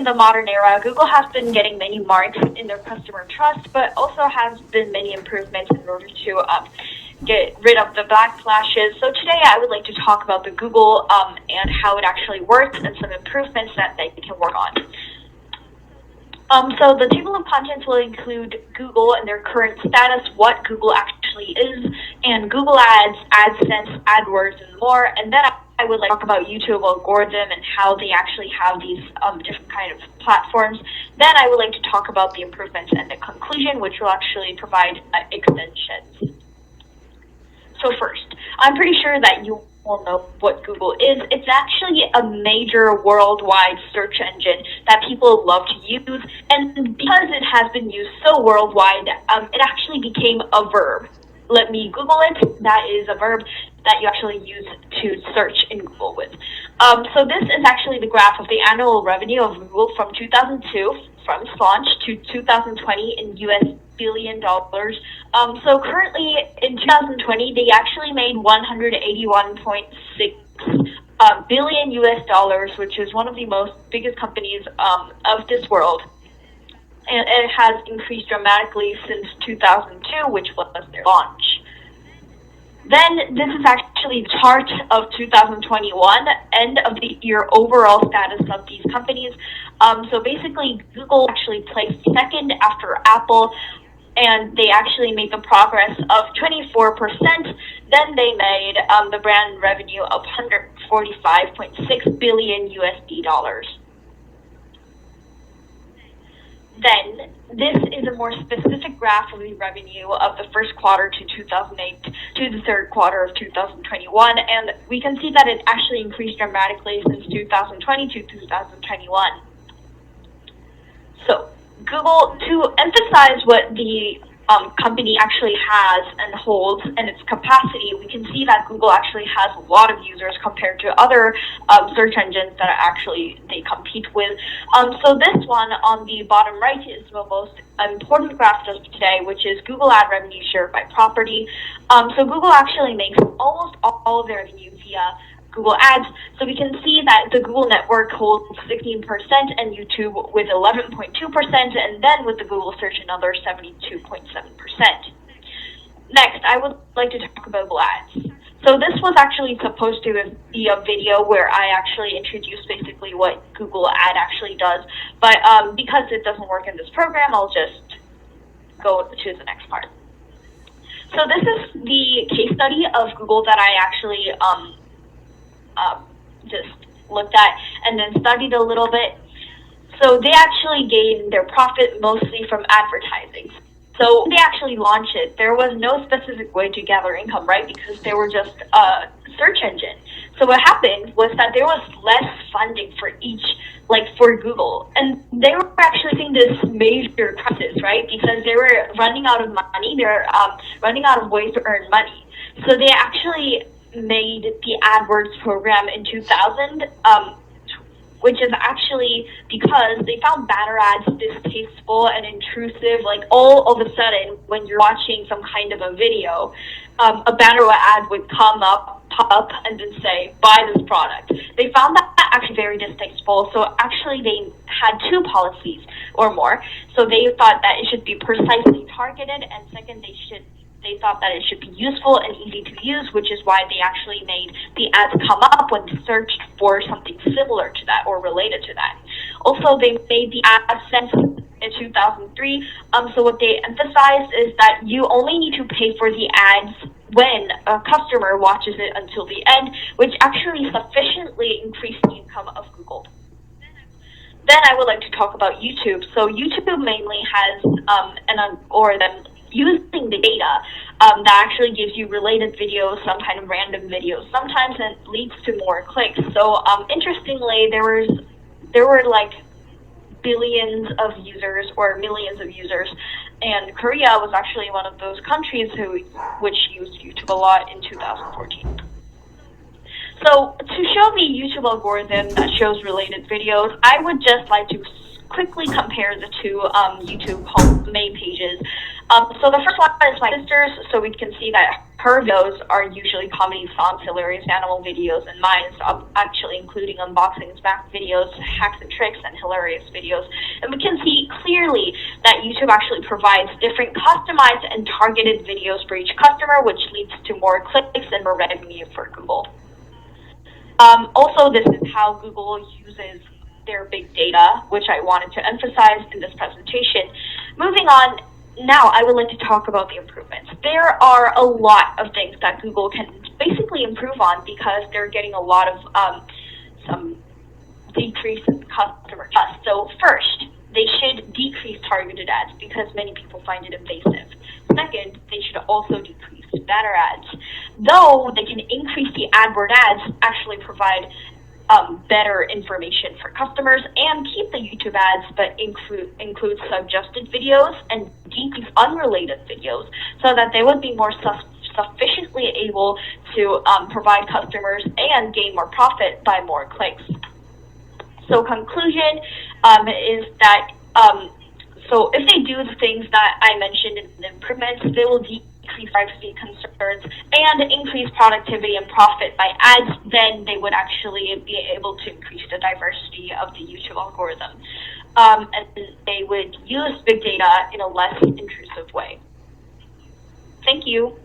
in the modern era, Google has been getting many marks in their customer trust, but also has been many improvements in order to get rid of the backlashes. So today I would like to talk about the Google and how it actually works and some improvements that they can work on. So the table of contents will include Google and their current status, what Google actually is, and Google Ads, AdSense, AdWords, and more. And then I would like to talk about YouTube algorithm and how they actually have these different kind of platforms. Then I would like to talk about the improvements and the conclusion, which will actually provide extensions. So first, I'm pretty sure that you will know what Google is. It's actually a major worldwide search engine that people love to use, and because it has been used so worldwide, it actually became a verb. Let me Google it. That is a verb that you actually use to search in Google with. So this is actually the graph of the annual revenue of Google from 2002, from its launch, to 2020 in US billion dollars. So currently in 2020, they actually made 181.6 billion US dollars, which is one of the most biggest companies of this world. And it has increased dramatically since 2002, which was their launch. Then this is actually the chart of 2021, end of the year overall status of these companies. So basically, Google actually placed second after Apple, and they actually made the progress of 24%. Then they made the brand revenue of 145.6 billion USD dollars. Then this is a more specific graph of the revenue of the first quarter to 2008 to the third quarter of 2021, and we can see that it actually increased dramatically since 2020 to 2021. So Google, to emphasize what the company actually has and holds and its capacity, we can see that Google actually has a lot of users compared to other search engines that actually they compete with. So this one on the bottom right is the most important graph of today, which is Google ad revenue share by property. So Google actually makes almost all of their revenue via Google Ads. So we can see that the Google network holds 16% and YouTube with 11.2%, and then with the Google search another 72.7%. Next, I would like to talk about Google Ads. So this was actually supposed to be a video where I actually introduce basically what Google Ad actually does, but because it doesn't work in this program, I'll just go to the next part. So this is the case study of Google that I actually just looked at and then studied a little bit. So they actually gained their profit mostly from advertising. So when they actually launched it, there was no specific way to gather income, right? Because they were just a search engine. So what happened was that there was less funding for each, like for Google. And they were actually seeing this major crisis, right? Because they were running out of money. They're running out of ways to earn money. So they actually made the AdWords program in 2000, which is actually because they found banner ads distasteful and intrusive. Like all of a sudden, when you're watching some kind of a video, a banner ad would pop up and then say, buy this product. They found that actually very distasteful. So actually they had two policies or more. So they thought that it should be precisely targeted, and second, they thought that it should be useful and easy to use, which is why they actually made the ads come up when they searched for something similar to that or related to that. Also, they made the AdSense in 2003. So what they emphasized is that you only need to pay for the ads when a customer watches it until the end, which actually sufficiently increased the income of Google. Then I would like to talk about YouTube. So YouTube mainly has using the data that actually gives you related videos, some kind of random videos. Sometimes it leads to more clicks. So interestingly, there were like billions of users or millions of users, and Korea was actually one of those countries which used YouTube a lot in 2014. So to show the YouTube algorithm that shows related videos, I would just like to quickly compare the two YouTube home main pages. So the first one is my sister's, so we can see that her videos are usually comedy songs, hilarious animal videos, and mine's actually including unboxings, back videos, hacks and tricks, and hilarious videos. And we can see clearly that YouTube actually provides different customized and targeted videos for each customer, which leads to more clicks and more revenue for Google. Also, this is how Google uses their big data, which I wanted to emphasize in this presentation. Moving on, now I would like to talk about the improvements. There are a lot of things that Google can basically improve on because they're getting a lot of some decrease in customer trust. So first, they should decrease targeted ads because many people find it invasive. Second, they should also decrease banner ads. Though they can increase the AdWord ads, actually provide better information for customers and keep the YouTube ads, but include suggested videos and decrease unrelated videos so that they would be more sufficiently able to provide customers and gain more profit by more clicks. So conclusion is that so if they do the things that I mentioned in the improvements, they will decrease privacy concerns and increase productivity and profit by ads, then they would actually be able to increase the diversity of the YouTube algorithm. And they would use big data in a less intrusive way. Thank you.